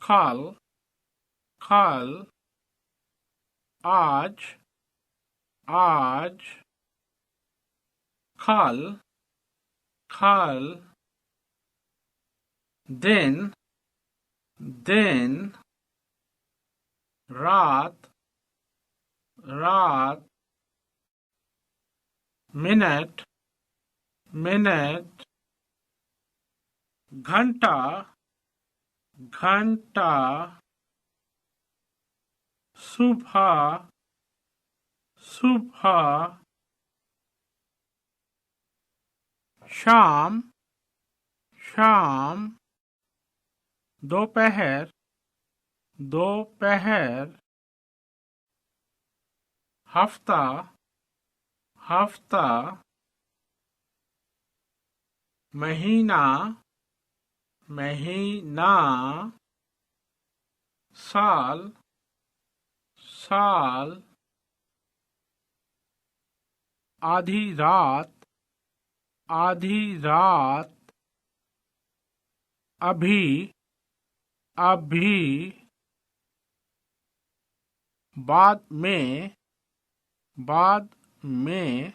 कल कल, आज आज, कल कल, दिन दिन, रात रात, मिनट मिनट, घंटा घंटा, सुबह सुबह, शाम शाम, दोपहर दोपहर, हफ्ता हफ्ता, महीना महीना, साल साल, आधी रात आधी रात, अभी अभी, बाद में